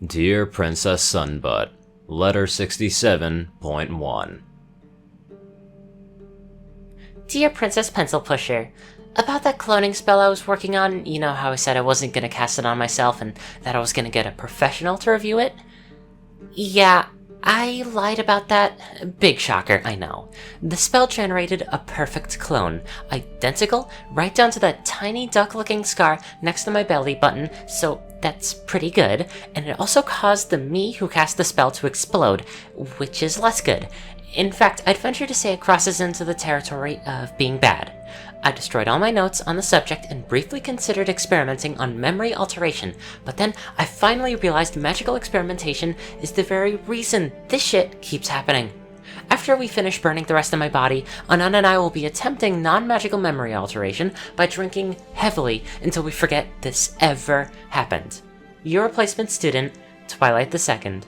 Dear Princess Sunbutt, Letter 67.1. Dear Princess Pencil Pusher, about that cloning spell I was working on, you know how I said I wasn't gonna cast it on myself and that I was gonna get a professional to review it? Yeah, I lied about that. Big shocker, I know. The spell generated a perfect clone, identical right down to that tiny duck-looking scar next to my belly button, so that's pretty good, and it also caused the me who cast the spell to explode, which is less good. In fact, I'd venture to say it crosses into the territory of being bad. I destroyed all my notes on the subject and briefly considered experimenting on memory alteration, but then I finally realized magical experimentation is the very reason this shit keeps happening. After we finish burning the rest of my body, Anon and I will be attempting non-magical memory alteration by drinking heavily until we forget this ever happened. Your replacement student, Twilight II.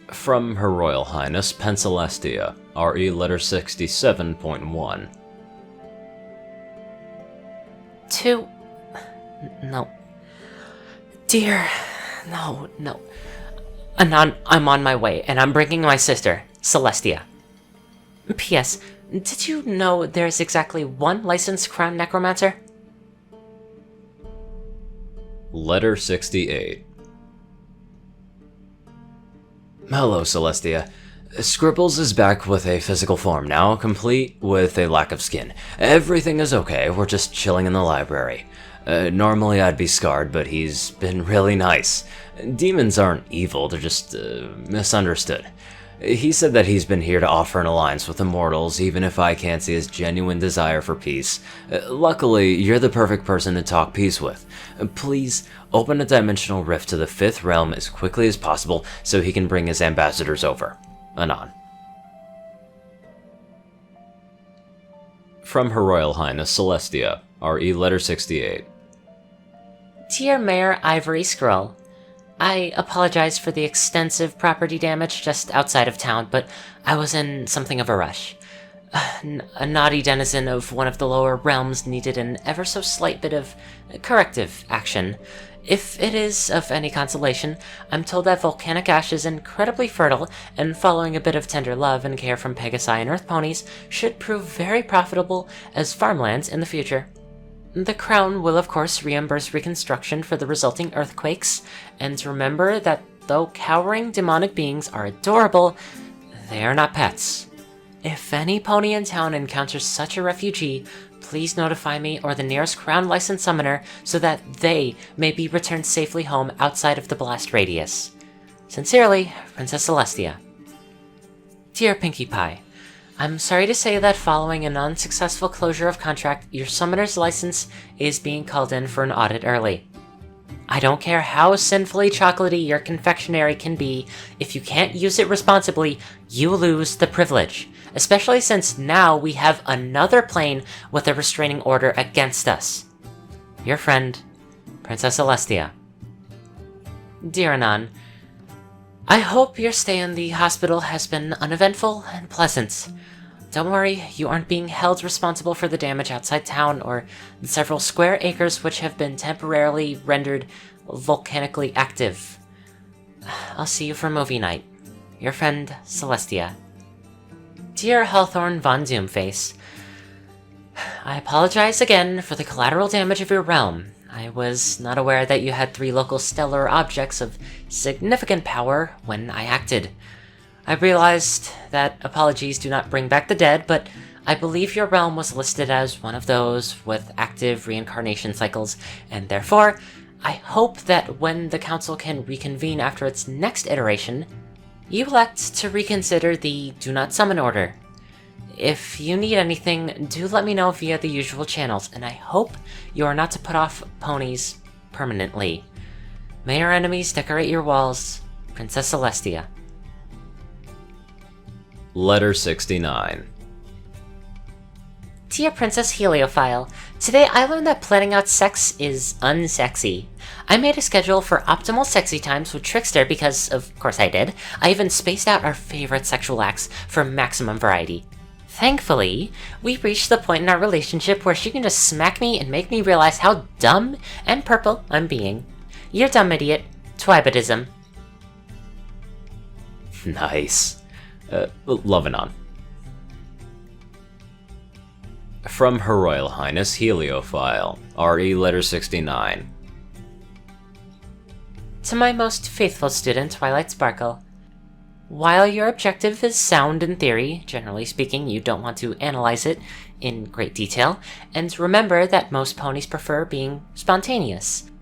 From Her Royal Highness Pencelestia, RE Letter 67.1. No. Dear, no. Anon, I'm on my way, and I'm bringing my sister, Celestia. P.S. Did you know there's exactly one licensed crown necromancer? Letter 68. Hello, Celestia. Scribbles is back with a physical form now, complete with a lack of skin. Everything is okay, we're just chilling in the library. Normally I'd be scarred, but he's been really nice. Demons aren't evil, they're just misunderstood. He said that he's been here to offer an alliance with immortals, even if I can't see his genuine desire for peace. Luckily, you're the perfect person to talk peace with. Please, open a dimensional rift to the 5th realm as quickly as possible so he can bring his ambassadors over. Anon. From Her Royal Highness Celestia, RE Letter 68. Dear Mayor Ivory Scroll, I apologize for the extensive property damage just outside of town, but I was in something of a rush. A naughty denizen of one of the lower realms needed an ever so slight bit of corrective action. If it is of any consolation, I'm told that volcanic ash is incredibly fertile, and following a bit of tender love and care from Pegasi and Earth ponies should prove very profitable as farmlands in the future. The Crown will of course reimburse reconstruction for the resulting earthquakes, and remember that though cowering demonic beings are adorable, they are not pets. If any pony in town encounters such a refugee, please notify me or the nearest Crown licensed summoner so that they may be returned safely home outside of the blast radius. Sincerely, Princess Celestia. Dear Pinkie Pie, I'm sorry to say that following an unsuccessful closure of contract, your summoner's license is being called in for an audit early. I don't care how sinfully chocolatey your confectionery can be, if you can't use it responsibly, you lose the privilege. Especially since now we have another plane with a restraining order against us. Your friend, Princess Celestia. Dear Anon, I hope your stay in the hospital has been uneventful and pleasant. Don't worry, you aren't being held responsible for the damage outside town or the several square acres which have been temporarily rendered volcanically active. I'll see you for movie night. Your friend, Celestia. Dear Hawthorne Von Doomface, I apologize again for the collateral damage of your realm. I was not aware that you had 3 local stellar objects of significant power when I acted. I realized that apologies do not bring back the dead, but I believe your realm was listed as one of those with active reincarnation cycles, and therefore, I hope that when the council can reconvene after its next iteration, you elect to reconsider the Do Not Summon order. If you need anything, do let me know via the usual channels, and I hope you are not to put off ponies permanently. May your enemies decorate your walls, Princess Celestia. Letter 69. Dear Princess Heliophile, today I learned that planning out sex is unsexy. I made a schedule for optimal sexy times with Trickster because, of course I did. I even spaced out our favorite sexual acts for maximum variety. Thankfully, we reached the point in our relationship where she can just smack me and make me realize how dumb and purple I'm being. You're dumb idiot. Twibutism. Nice. Love Anon. From Her Royal Highness Heliophile, RE letter 69. To my most faithful student, Twilight Sparkle. While your objective is sound in theory, generally speaking, you don't want to analyze it in great detail, and remember that most ponies prefer being spontaneous.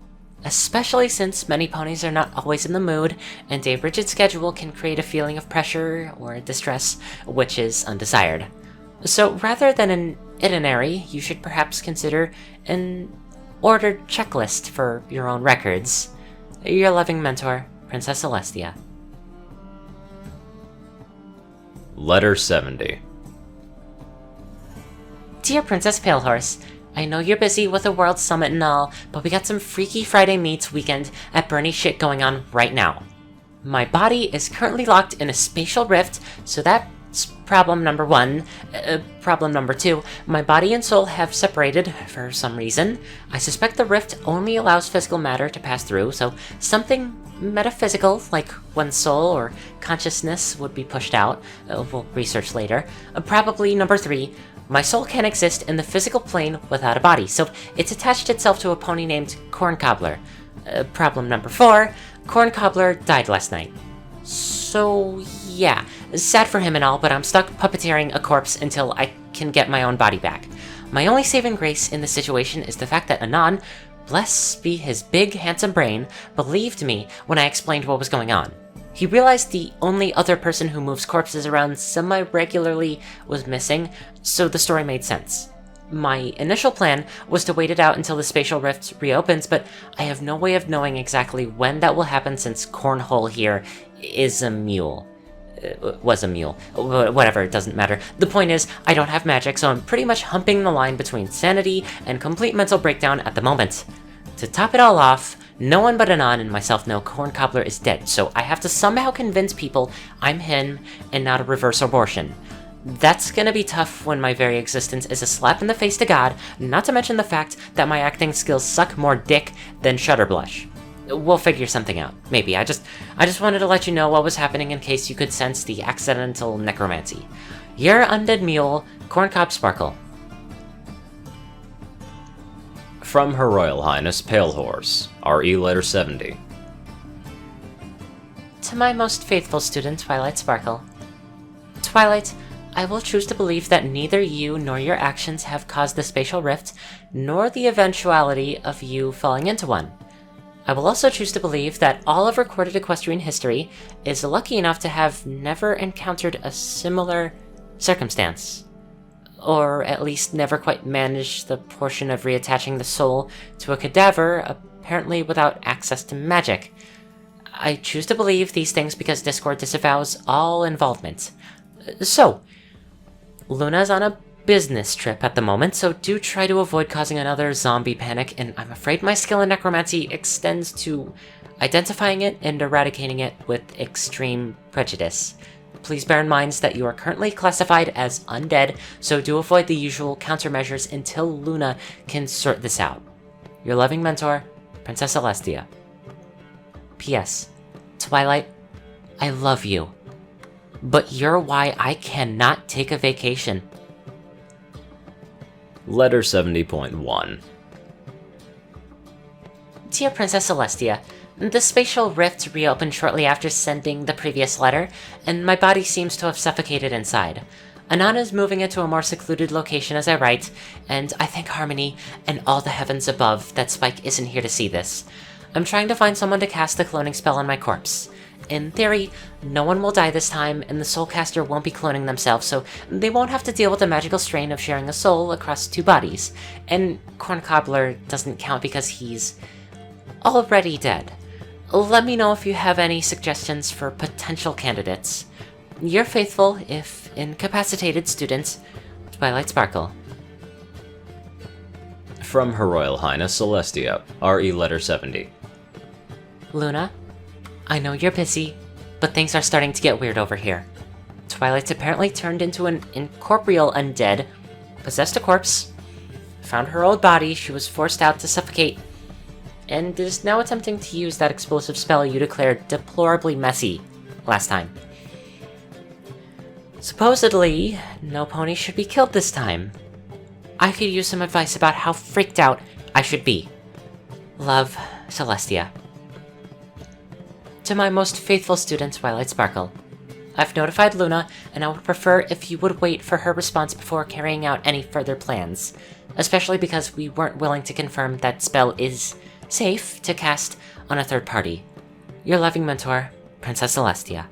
Especially since many ponies are not always in the mood, and a rigid schedule can create a feeling of pressure or distress, which is undesired. So rather than an itinerary, you should perhaps consider an ordered checklist for your own records. Your loving mentor, Princess Celestia. Letter 70. Dear Princess Palehorse, I know you're busy with the World Summit and all, but we got some Freaky Friday meets weekend at Bernie shit going on right now. My body is currently locked in a spatial rift, so that's problem number one. Problem number two, my body and soul have separated for some reason. I suspect the rift only allows physical matter to pass through, so something metaphysical, like one's soul or consciousness, would be pushed out. We'll research later. Probably number three, my soul can't exist in the physical plane without a body, so it's attached itself to a pony named Corn Cobbler. Problem number four, Corn Cobbler died last night. So yeah, sad for him and all, but I'm stuck puppeteering a corpse until I can get my own body back. My only saving grace in the situation is the fact that Anon, bless be his big handsome brain, believed me when I explained what was going on. He realized the only other person who moves corpses around semi-regularly was missing, so the story made sense. My initial plan was to wait it out until the spatial rift reopens, but I have no way of knowing exactly when that will happen since Cornhole here is a mule. Was a mule. Whatever, it doesn't matter. The point is, I don't have magic, so I'm pretty much humping the line between sanity and complete mental breakdown at the moment. To top it all off, no one but Anon and myself know Corn Cobbler is dead, so I have to somehow convince people I'm him and not a reverse abortion. That's gonna be tough when my very existence is a slap in the face to God, not to mention the fact that my acting skills suck more dick than Shutterblush. We'll figure something out. Maybe. I just wanted to let you know what was happening in case you could sense the accidental necromancy. Your undead mule, Corncob Sparkle. From Her Royal Highness Pale Horse, RE letter 70. To my most faithful student, Twilight Sparkle. Twilight, I will choose to believe that neither you nor your actions have caused the spatial rift, nor the eventuality of you falling into one. I will also choose to believe that all of recorded equestrian history is lucky enough to have never encountered a similar circumstance, or at least never quite managed the portion of reattaching the soul to a cadaver, apparently without access to magic. I choose to believe these things because Discord disavows all involvement. So, Luna's on a business trip at the moment, so do try to avoid causing another zombie panic, and I'm afraid my skill in necromancy extends to identifying it and eradicating it with extreme prejudice. Please bear in mind that you are currently classified as undead, so do avoid the usual countermeasures until Luna can sort this out. Your loving mentor, Princess Celestia. P.S. Twilight, I love you, but you're why I cannot take a vacation. Letter 70.1. Dear Princess Celestia, the spatial rift reopened shortly after sending the previous letter, and my body seems to have suffocated inside. Anon is moving it to a more secluded location as I write, and I thank Harmony and all the heavens above that Spike isn't here to see this. I'm trying to find someone to cast the cloning spell on my corpse. In theory, no one will die this time, and the soulcaster won't be cloning themselves, so they won't have to deal with the magical strain of sharing a soul across two bodies. And Corn Cobbler doesn't count because he's already dead. Let me know if you have any suggestions for potential candidates. Your faithful, if incapacitated student, Twilight Sparkle. From Her Royal Highness Celestia, RE letter 70. Luna, I know you're busy, but things are starting to get weird over here. Twilight's apparently turned into an incorporeal undead, possessed a corpse, found her old body, she was forced out to suffocate. and is now attempting to use that explosive spell you declared deplorably messy last time. Supposedly, no pony should be killed this time. I could use some advice about how freaked out I should be. Love, Celestia. To my most faithful student, Twilight Sparkle. I've notified Luna, and I would prefer if you would wait for her response before carrying out any further plans, especially because we weren't willing to confirm that spell is safe to cast on a third party. Your loving mentor, Princess Celestia.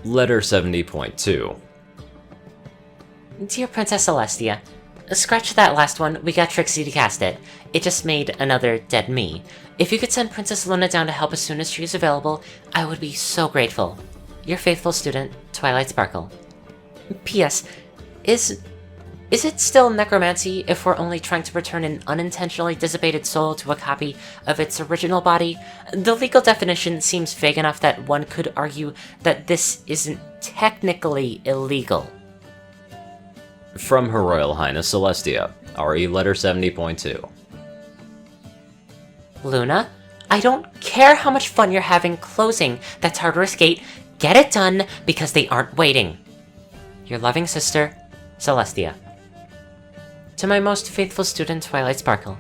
Letter 70.2. Dear Princess Celestia, scratch that last one, we got Trixie to cast it. It just made another dead me. If you could send Princess Luna down to help as soon as she is available, I would be so grateful. Your faithful student, Twilight Sparkle. P.S. Is it still necromancy if we're only trying to return an unintentionally dissipated soul to a copy of its original body? The legal definition seems vague enough that one could argue that this isn't technically illegal. From Her Royal Highness Celestia, RE Letter 70.2. Luna, I don't care how much fun you're having closing that Tartarus gate, get it done because they aren't waiting. Your loving sister, Celestia. To my most faithful student, Twilight Sparkle.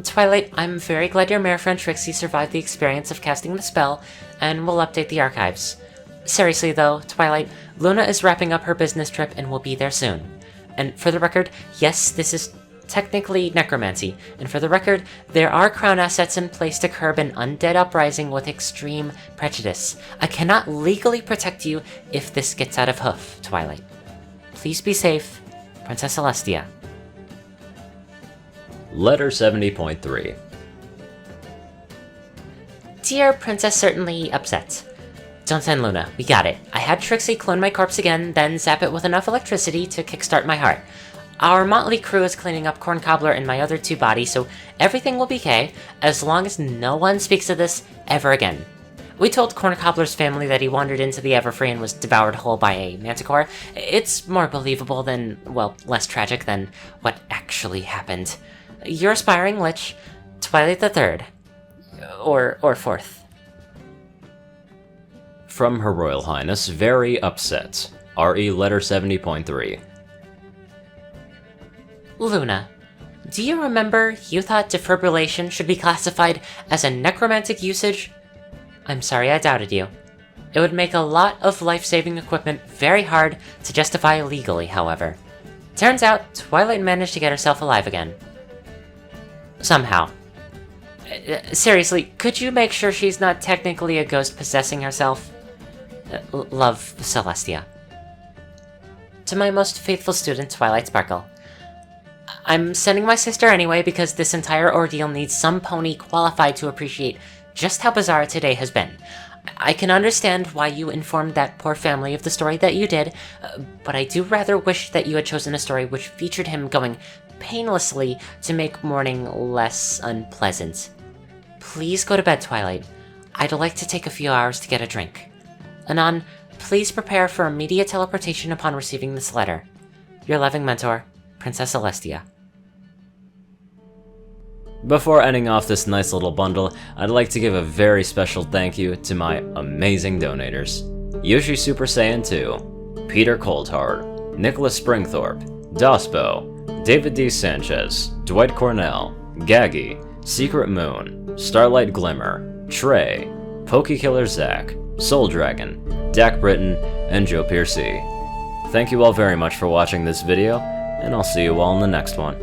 Twilight, I'm very glad your mare friend Trixie survived the experience of casting the spell, and will update the archives. Seriously though, Twilight, Luna is wrapping up her business trip and will be there soon. And for the record, yes, this is technically necromancy, and for the record, there are crown assets in place to curb an undead uprising with extreme prejudice. I cannot legally protect you if this gets out of hoof, Twilight. Please be safe, Princess Celestia. Letter 70.3. Dear Princess Certainly Upset. Don't send Luna, we got it. I had Trixie clone my corpse again, then zap it with enough electricity to kickstart my heart. Our motley crew is cleaning up Corn Cobbler and my other two bodies, so everything will be okay, as long as no one speaks of this ever again. We told Corn Cobbler's family that he wandered into the Everfree and was devoured whole by a manticore. It's more believable than, well, less tragic than what actually happened. Your aspiring lich, Twilight the Third. Or Fourth. From Her Royal Highness Very Upset, RE Letter 70.3. Luna, do you remember you thought defibrillation should be classified as a necromantic usage? I'm sorry I doubted you. It would make a lot of life-saving equipment very hard to justify legally, however. Turns out, Twilight managed to get herself alive again. Somehow. Seriously, could you make sure she's not technically a ghost possessing herself? Love, Celestia. To my most faithful student, Twilight Sparkle. I'm sending my sister anyway because this entire ordeal needs some pony qualified to appreciate just how bizarre today has been. I can understand why you informed that poor family of the story that you did, but I do rather wish that you had chosen a story which featured him going painlessly to make mourning less unpleasant. Please go to bed, Twilight. I'd like to take a few hours to get a drink. Anon, please prepare for immediate teleportation upon receiving this letter. Your loving mentor, Princess Celestia. Before ending off this nice little bundle, I'd like to give a very special thank you to my amazing donators. Yoshi Super Saiyan 2, Peter Coulthard, Nicholas Springthorpe, dospo, David D. Sanchez, Dwight Cornel, Gagi, Secret Moon, Starlight Glimmer, Trey, Pokekiller Zach, Soul Dragon, Dak Britton, and Joe Piercy. Thank you all very much for watching this video, and I'll see you all in the next one.